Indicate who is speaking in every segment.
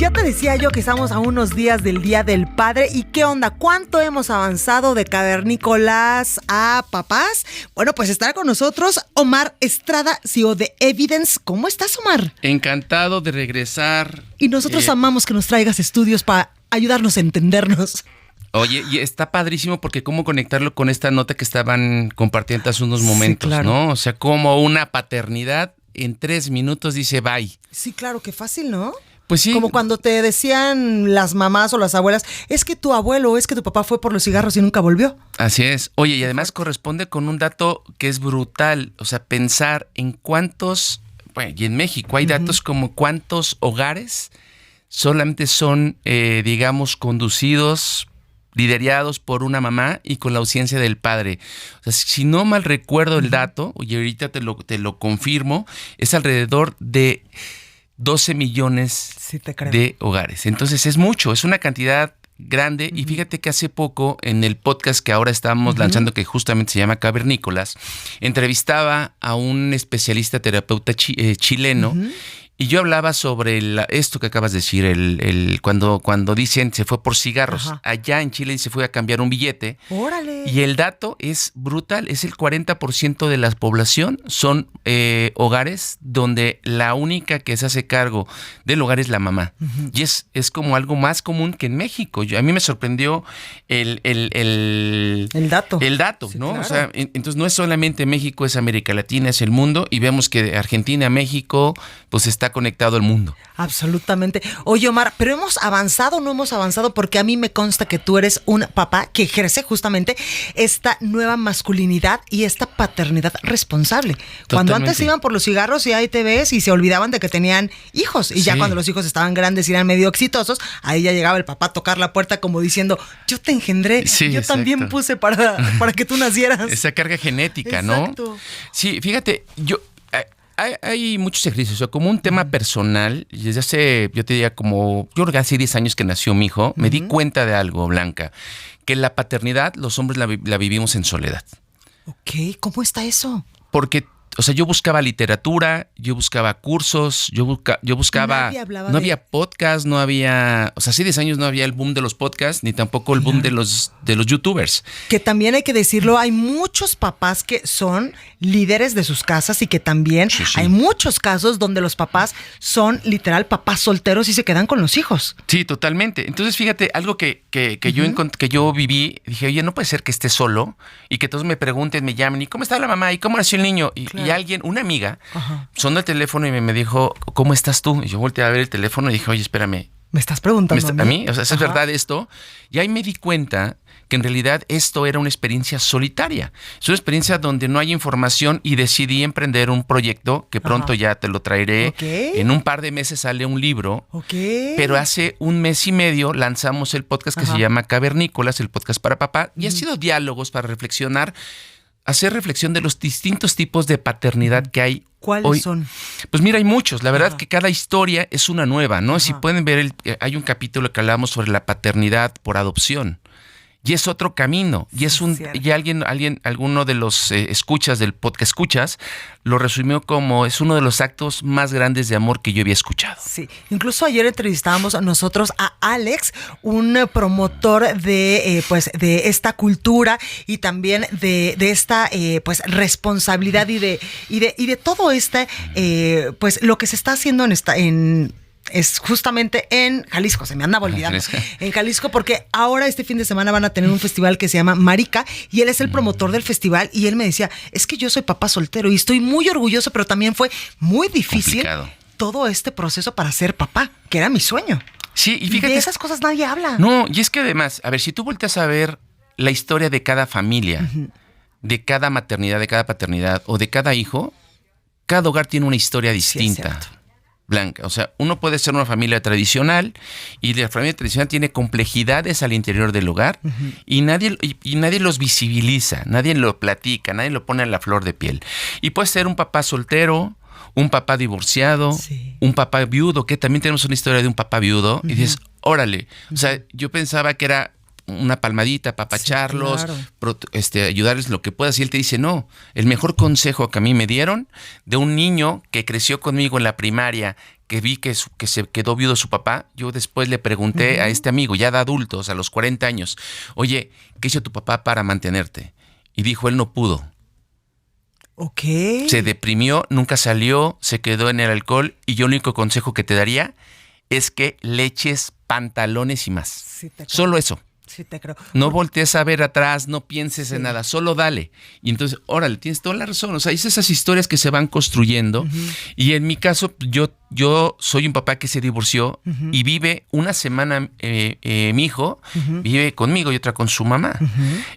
Speaker 1: Ya te decía yo que estamos a unos días del Día del Padre. ¿Y qué onda? ¿Cuánto hemos avanzado de cavernícolas a papás? Bueno, pues estará con nosotros Omar Estrada, CEO de Evidence. ¿Cómo estás, Omar?
Speaker 2: Encantado de regresar.
Speaker 1: Y nosotros amamos que nos traigas estudios para ayudarnos a entendernos.
Speaker 2: Oye, y está padrísimo porque cómo conectarlo con esta nota que estaban compartiendo hace unos momentos, sí, claro, ¿no? O sea, como una paternidad en 3 minutos dice bye.
Speaker 1: Sí, claro, qué fácil, ¿no?
Speaker 2: Pues sí.
Speaker 1: Como cuando te decían las mamás o las abuelas, es que tu abuelo, es que tu papá fue por los cigarros y nunca volvió.
Speaker 2: Así es. Oye, y además corresponde con un dato que es brutal. O sea, pensar en cuántos, bueno, y en México hay datos como cuántos hogares solamente son, digamos, conducidos, liderados por una mamá y con la ausencia del padre. O sea, si no mal recuerdo el dato, y ahorita te lo confirmo, es alrededor de 12 millones de hogares. Entonces es mucho, es una cantidad grande. Y fíjate que hace poco en el podcast que ahora estamos lanzando, que justamente se llama Cavernícolas, entrevistaba a un especialista terapeuta chileno. Y yo hablaba sobre esto que acabas de decir, cuando dicen se fue por cigarros. Ajá. Allá en Chile se fue a cambiar un billete. ¡Órale! Y el dato es brutal, es el 40% de la población son hogares donde la única que se hace cargo del hogar es la mamá. Y es como algo más común que en México. A mí me sorprendió el dato. El dato, sí, ¿no? Claro. O sea, entonces no es solamente México, es América Latina, es el mundo. Y vemos que de Argentina a México, pues está conectado el mundo.
Speaker 1: Absolutamente. Oye, Omar, ¿pero hemos avanzado o no hemos avanzado? Porque a mí me consta que tú eres un papá que ejerce justamente esta nueva masculinidad y esta paternidad responsable. Totalmente. Cuando antes iban por los cigarros y ahí te ves y se olvidaban de que tenían hijos. Y ya cuando los hijos estaban grandes y eran medio exitosos, ahí ya llegaba el papá a tocar la puerta como diciendo, yo te engendré, yo también puse para que tú nacieras.
Speaker 2: Esa carga genética, ¿no? Sí, fíjate, hay muchos ejercicios, o sea, como un tema personal, desde hace, yo te diría yo creo que hace 10 años que nació mi hijo, me di cuenta de algo, Blanca, que la paternidad los hombres la vivimos en soledad.
Speaker 1: Ok, ¿cómo está eso?
Speaker 2: Porque, o sea, yo buscaba literatura, yo buscaba cursos, yo buscaba... No había podcast, no había... O sea, hace 10 años no había el boom de los podcasts, ni tampoco el boom de los youtubers.
Speaker 1: Que también hay que decirlo, hay muchos papás que son líderes de sus casas y que también hay muchos casos donde los papás son literal papás solteros y se quedan con los hijos. Sí,
Speaker 2: totalmente. Entonces, fíjate, algo que yo viví, dije, oye, no puede ser que esté solo y que todos me pregunten, me llamen, ¿y cómo está la mamá? ¿Y cómo nació el niño? Y alguien, una amiga, sonó el teléfono y me dijo, ¿cómo estás tú? Y yo volteé a ver el teléfono y dije, oye, espérame.
Speaker 1: ¿Me estás preguntando
Speaker 2: a mí? O sea, ¿es verdad esto? Y ahí me di cuenta que en realidad esto era una experiencia solitaria. Es una experiencia donde no hay información y decidí emprender un proyecto que pronto ya te lo traeré. En un par de meses sale un libro. Pero hace 1 mes y medio lanzamos el podcast que se llama Cavernícolas, el podcast para papá. Y ha sido diálogos para reflexionar, hacer reflexión de los distintos tipos de paternidad que hay.
Speaker 1: ¿Cuáles son?
Speaker 2: Pues mira, hay muchos. La verdad que cada historia es una nueva, ¿no? Si pueden ver, hay un capítulo que hablamos sobre la paternidad por adopción. Y es otro camino. Y es alguno de los escuchas del podcast lo resumió como es uno de los actos más grandes de amor que yo había escuchado. Sí.
Speaker 1: Incluso ayer entrevistábamos a nosotros a Alex, un promotor de esta cultura y también de esta responsabilidad y de todo lo que se está haciendo es justamente en Jalisco, se me andaba olvidando. En Jalisco, porque ahora este fin de semana van a tener un festival que se llama Marica y él es el promotor del festival y él me decía, es que yo soy papá soltero y estoy muy orgulloso, pero también fue muy difícil todo este proceso para ser papá, que era mi sueño.
Speaker 2: Sí, y fíjate.
Speaker 1: De esas cosas nadie habla.
Speaker 2: No, y es que además, a ver, si tú volteas a ver la historia de cada familia, de cada maternidad, de cada paternidad o de cada hijo, cada hogar tiene una historia distinta. Sí, Blanca, o sea, uno puede ser una familia tradicional y la familia tradicional tiene complejidades al interior del hogar y nadie los visibiliza, nadie lo platica, nadie lo pone a la flor de piel. Y puede ser un papá soltero, un papá divorciado, un papá viudo, que también tenemos una historia de un papá viudo y dices, órale, o sea, yo pensaba que era una palmadita, apapacharlos,
Speaker 1: Sí, claro.
Speaker 2: ayudarles lo que puedas. Y él te dice, no, el mejor consejo que a mí me dieron de un niño que creció conmigo en la primaria, que vi que se quedó viudo su papá, yo después le pregunté a este amigo, ya de adultos, a los 40 años, oye, ¿qué hizo tu papá para mantenerte? Y dijo, él no pudo.
Speaker 1: Ok.
Speaker 2: Se deprimió, nunca salió, se quedó en el alcohol y yo el único consejo que te daría es que le eches pantalones y más.
Speaker 1: Sí, te creo.
Speaker 2: Solo eso.
Speaker 1: Sí, te creo.
Speaker 2: No voltees a ver atrás, no pienses en nada, solo dale. Y entonces, órale, tienes toda la razón. O sea, es esas historias que se van construyendo. Y en mi caso, yo soy un papá que se divorció y vive una semana, mi hijo vive conmigo y otra con su mamá.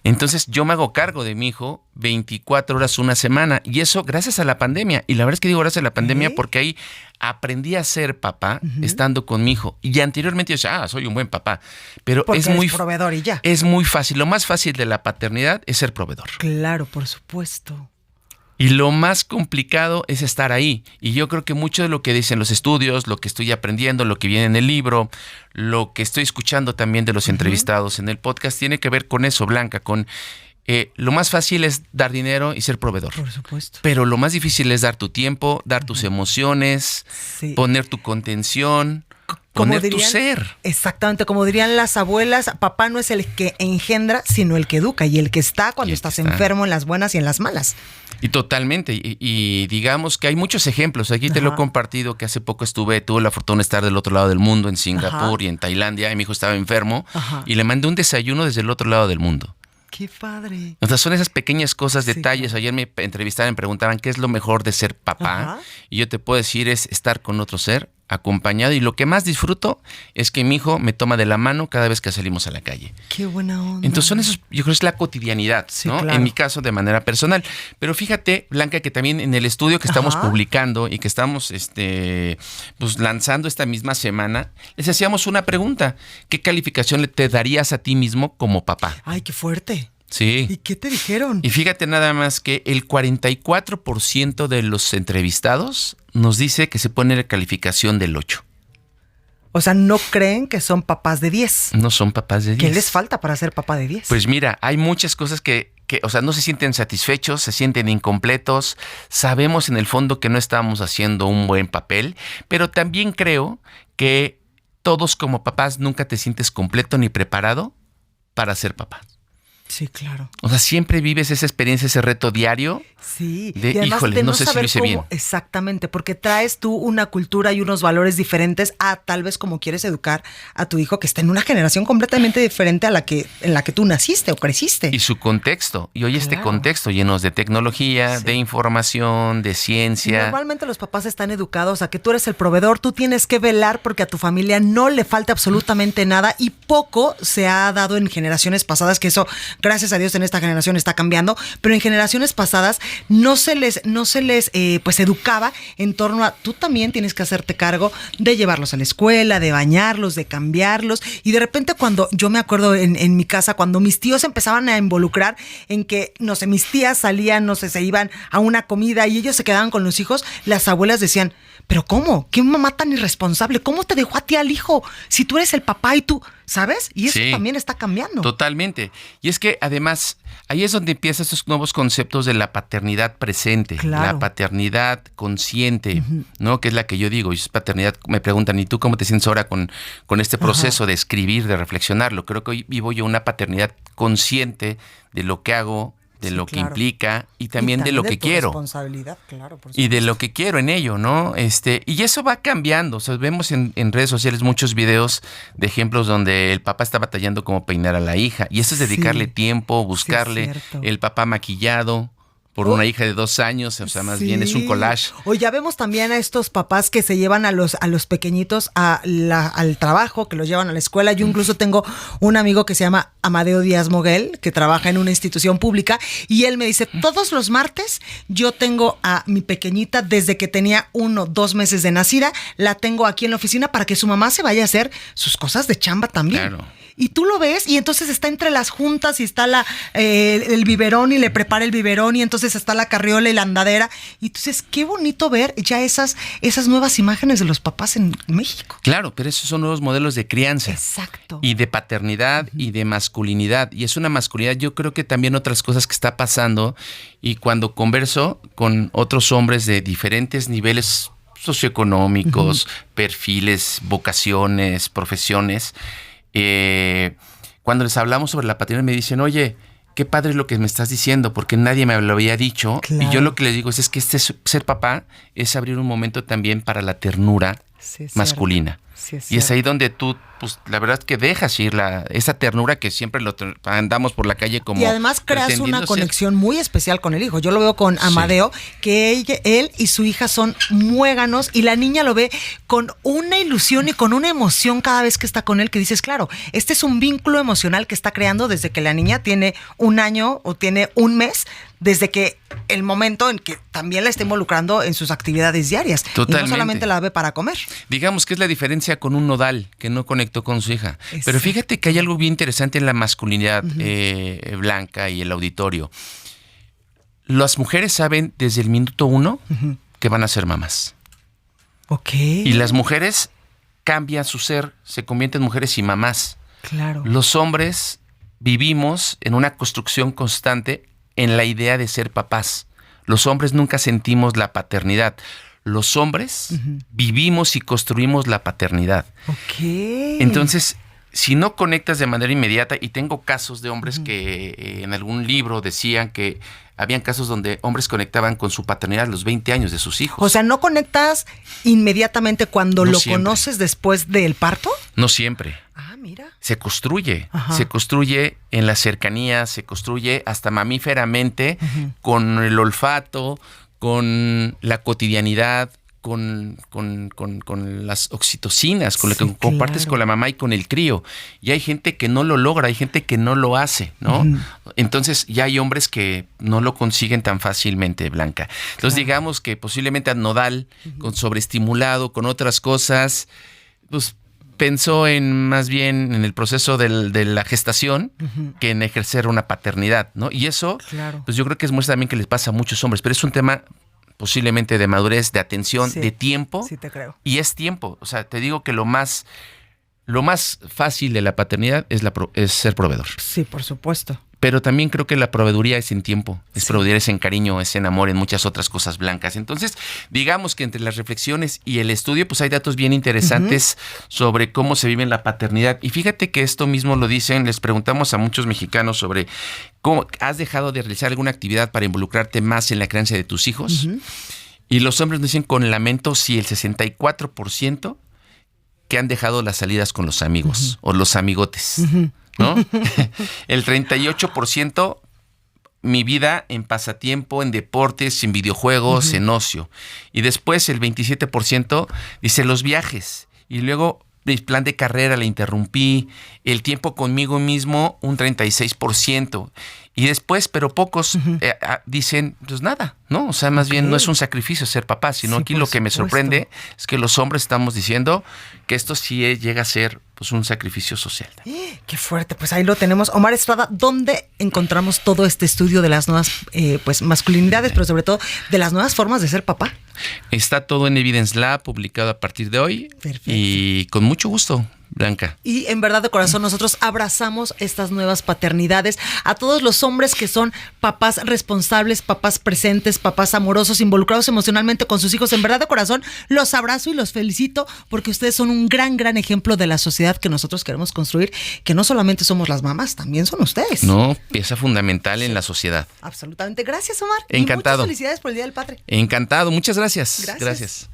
Speaker 2: Entonces, yo me hago cargo de mi hijo 24 horas una semana. Y eso gracias a la pandemia. Y la verdad es que digo gracias a la pandemia porque ahí aprendí a ser papá estando con mi hijo. Y anteriormente yo decía, soy un buen papá. Pero
Speaker 1: Porque
Speaker 2: es muy
Speaker 1: eres proveedor y ya.
Speaker 2: Es muy fácil. Lo más fácil de la paternidad es ser proveedor.
Speaker 1: Claro, por supuesto.
Speaker 2: Y lo más complicado es estar ahí. Y yo creo que mucho de lo que dicen los estudios, lo que estoy aprendiendo, lo que viene en el libro, lo que estoy escuchando también de los entrevistados en el podcast, tiene que ver con eso, Blanca, con lo más fácil es dar dinero y ser proveedor.
Speaker 1: Por supuesto.
Speaker 2: Pero lo más difícil es dar tu tiempo, dar tus emociones, poner tu contención, poner tu ser.
Speaker 1: Exactamente, como dirían las abuelas, papá no es el que engendra, sino el que educa y el que está cuando estás enfermo en las buenas y en las malas.
Speaker 2: Y totalmente, y digamos que hay muchos ejemplos. Aquí te lo he compartido que hace poco tuve la fortuna de estar del otro lado del mundo, en Singapur y en Tailandia, y mi hijo estaba enfermo y le mandé un desayuno desde el otro lado del mundo.
Speaker 1: ¡Qué padre!
Speaker 2: O sea, son esas pequeñas cosas, detalles. Ayer me entrevistaban, me preguntaban qué es lo mejor de ser papá. Y yo te puedo decir es estar con otro ser, acompañado. Y lo que más disfruto es que mi hijo me toma de la mano cada vez que salimos a la calle.
Speaker 1: ¡Qué buena onda!
Speaker 2: Entonces son esos, yo creo que es la cotidianidad, ¿no? Claro. En mi caso, de manera personal. Pero fíjate, Blanca, que también en el estudio que estamos publicando y que estamos pues lanzando esta misma semana, les hacíamos una pregunta. ¿Qué calificación te darías a ti mismo como papá?
Speaker 1: ¡Ay, qué fuerte!
Speaker 2: Sí.
Speaker 1: ¿Y qué te dijeron?
Speaker 2: Y fíjate nada más que el 44% de los entrevistados nos dice que se pone la calificación del 8.
Speaker 1: O sea, no creen que son papás de 10.
Speaker 2: No son papás de 10.
Speaker 1: ¿Qué les falta para ser papá de 10?
Speaker 2: Pues mira, hay muchas cosas que, o sea, no se sienten satisfechos, se sienten incompletos. Sabemos en el fondo que no estamos haciendo un buen papel, pero también creo que todos como papás nunca te sientes completo ni preparado para ser papá.
Speaker 1: Sí, claro.
Speaker 2: O sea, siempre vives esa experiencia, ese reto diario.
Speaker 1: Sí.
Speaker 2: De,
Speaker 1: y además,
Speaker 2: híjole,
Speaker 1: de
Speaker 2: no sé si lo hice bien.
Speaker 1: Exactamente, porque traes tú una cultura y unos valores diferentes a tal vez como quieres educar a tu hijo que está en una generación completamente diferente a en la que tú naciste o creciste.
Speaker 2: Y su contexto. Y hoy este contexto lleno de tecnología, de información, de ciencia.
Speaker 1: Normalmente los papás están educados a que tú eres el proveedor, tú tienes que velar porque a tu familia no le falte absolutamente nada y poco se ha dado en generaciones pasadas, que eso, gracias a Dios, en esta generación está cambiando, pero en generaciones pasadas no se les pues educaba en torno a tú también tienes que hacerte cargo de llevarlos a la escuela, de bañarlos, de cambiarlos. Y de repente cuando yo me acuerdo en mi casa, cuando mis tíos empezaban a involucrar en que, no sé, mis tías salían, no sé, se iban a una comida y ellos se quedaban con los hijos, las abuelas decían, ¿pero cómo? ¿Qué mamá tan irresponsable? ¿Cómo te dejó a ti al hijo? Si tú eres el papá y tú, ¿sabes? Y eso también está cambiando.
Speaker 2: Totalmente. Y es que además, ahí es donde empiezan estos nuevos conceptos de la paternidad presente, la paternidad consciente, ¿no? Que es la que yo digo, y es paternidad, me preguntan, ¿y tú cómo te sientes ahora con este proceso de escribir, de reflexionarlo? Creo que hoy vivo yo una paternidad consciente de lo que hago, de lo que implica y también de lo que quiero.
Speaker 1: Responsabilidad, claro, por supuesto.
Speaker 2: Y de lo que quiero en ello, ¿no? Y eso va cambiando. O sea, vemos en redes sociales muchos videos de ejemplos donde el papá está batallando como peinar a la hija. Y eso es dedicarle tiempo, buscarle el papá maquillado por una hija de 2 años, o sea, más bien es un collage.
Speaker 1: O ya vemos también a estos papás que se llevan a los pequeñitos al trabajo, que los llevan a la escuela. Yo incluso tengo un amigo que se llama Amadeo Díaz Moguel, que trabaja en una institución pública, y él me dice, todos los martes yo tengo a mi pequeñita desde que tenía 1 o 2 meses de nacida, la tengo aquí en la oficina para que su mamá se vaya a hacer sus cosas de chamba también.
Speaker 2: Claro.
Speaker 1: y tú lo ves y entonces está entre las juntas y está el biberón y le prepara el biberón y entonces está la carriola y la andadera. Y entonces qué bonito ver ya esas nuevas imágenes de los papás en México.
Speaker 2: Claro, pero esos son nuevos modelos de crianza.
Speaker 1: Exacto.
Speaker 2: Y de paternidad y de masculinidad. Y es una masculinidad, yo creo que también otras cosas que está pasando, y cuando converso con otros hombres de diferentes niveles socioeconómicos, perfiles, vocaciones, profesiones, cuando les hablamos sobre la paternidad me dicen, oye, qué padre lo que me estás diciendo, porque nadie me lo había dicho. Claro. Y yo lo que les digo es que ser papá es abrir un momento también para la ternura masculina.
Speaker 1: Sí,
Speaker 2: y es ahí donde tú, pues la verdad es que dejas ir esa ternura que siempre andamos por la calle como...
Speaker 1: Y además creas una conexión muy especial con el hijo. Yo lo veo con Amadeo, que él y su hija son muéganos, y la niña lo ve con una ilusión y con una emoción cada vez que está con él, que dices, claro, este es un vínculo emocional que está creando desde que la niña tiene 1 año o tiene 1 mes, desde que el momento en que también la está involucrando en sus actividades diarias.
Speaker 2: Totalmente.
Speaker 1: Y no solamente la ve para comer.
Speaker 2: Digamos que es la diferencia con un nodal que no conectó con su hija. Exacto. Pero fíjate que hay algo bien interesante en la masculinidad, Blanca, y el auditorio. Las mujeres saben desde el minuto 1 que van a ser mamás.
Speaker 1: Ok.
Speaker 2: Y las mujeres cambian su ser, se convierten en mujeres y mamás.
Speaker 1: Claro.
Speaker 2: Los hombres vivimos en una construcción constante en la idea de ser papás. Los hombres nunca sentimos la paternidad. Los hombres vivimos y construimos la paternidad.
Speaker 1: Ok.
Speaker 2: Entonces, si no conectas de manera inmediata, y tengo casos de hombres que en algún libro decían que habían casos donde hombres conectaban con su paternidad a los 20 años de sus hijos.
Speaker 1: O sea, ¿no conectas inmediatamente cuando lo
Speaker 2: siempre.
Speaker 1: ¿Conoces después del parto?
Speaker 2: No siempre.
Speaker 1: Ah, mira.
Speaker 2: Se construye en la cercanía, se construye hasta mamíferamente con el olfato, con la cotidianidad, con las oxitocinas, con lo que compartes con la mamá y con el crío. Y hay gente que no lo logra, hay gente que no lo hace, ¿no? Entonces ya hay hombres que no lo consiguen tan fácilmente, Blanca. Entonces digamos que posiblemente a nodal, con sobreestimulado, con otras cosas, pues pensó más bien en el proceso de la gestación que en ejercer una paternidad, ¿no? Y eso, pues yo creo que es muestra también que les pasa a muchos hombres, pero es un tema posiblemente de madurez, de atención, de tiempo.
Speaker 1: Sí, te creo.
Speaker 2: Y es tiempo. O sea, te digo que lo más fácil de la paternidad es ser proveedor.
Speaker 1: Sí, por supuesto.
Speaker 2: Pero también creo que la proveeduría es en tiempo, es proveeduría, es en cariño, es en amor, en muchas otras cosas, Blancas. Entonces, digamos que entre las reflexiones y el estudio, pues hay datos bien interesantes sobre cómo se vive la paternidad. Y fíjate que esto mismo lo dicen, les preguntamos a muchos mexicanos sobre cómo has dejado de realizar alguna actividad para involucrarte más en la crianza de tus hijos. Y los hombres nos dicen con lamento si el 64% que han dejado las salidas con los amigos o los amigotes. ¿No? El 38% mi vida en pasatiempo, en deportes, en videojuegos, en ocio. Y después el 27% dice los viajes. Y luego mi plan de carrera le interrumpí. El tiempo conmigo mismo, un 36%. Y después, pero pocos dicen, pues nada, ¿no? O sea, más bien no es un sacrificio ser papá, sino aquí lo que me sorprende es que los hombres estamos diciendo que esto sí llega a ser pues un sacrificio social.
Speaker 1: Qué fuerte, pues ahí lo tenemos. Omar Estrada, ¿dónde encontramos todo este estudio de las nuevas pues masculinidades, pero sobre todo de las nuevas formas de ser papá?
Speaker 2: Está todo en Evidence Lab, publicado a partir de hoy.
Speaker 1: Perfecto.
Speaker 2: Y con mucho gusto, Blanca.
Speaker 1: Y en verdad de corazón nosotros abrazamos estas nuevas paternidades. A todos los hombres que son papás responsables, papás presentes, papás amorosos, involucrados emocionalmente con sus hijos, en verdad de corazón los abrazo y los felicito porque ustedes son un gran ejemplo de la sociedad que nosotros queremos construir, que no solamente somos las mamás, también son ustedes.
Speaker 2: No, pieza fundamental en la sociedad.
Speaker 1: Absolutamente. Gracias, Omar.
Speaker 2: Encantado.
Speaker 1: Y muchas felicidades por el Día del Padre.
Speaker 2: Encantado. Muchas gracias.
Speaker 1: Gracias.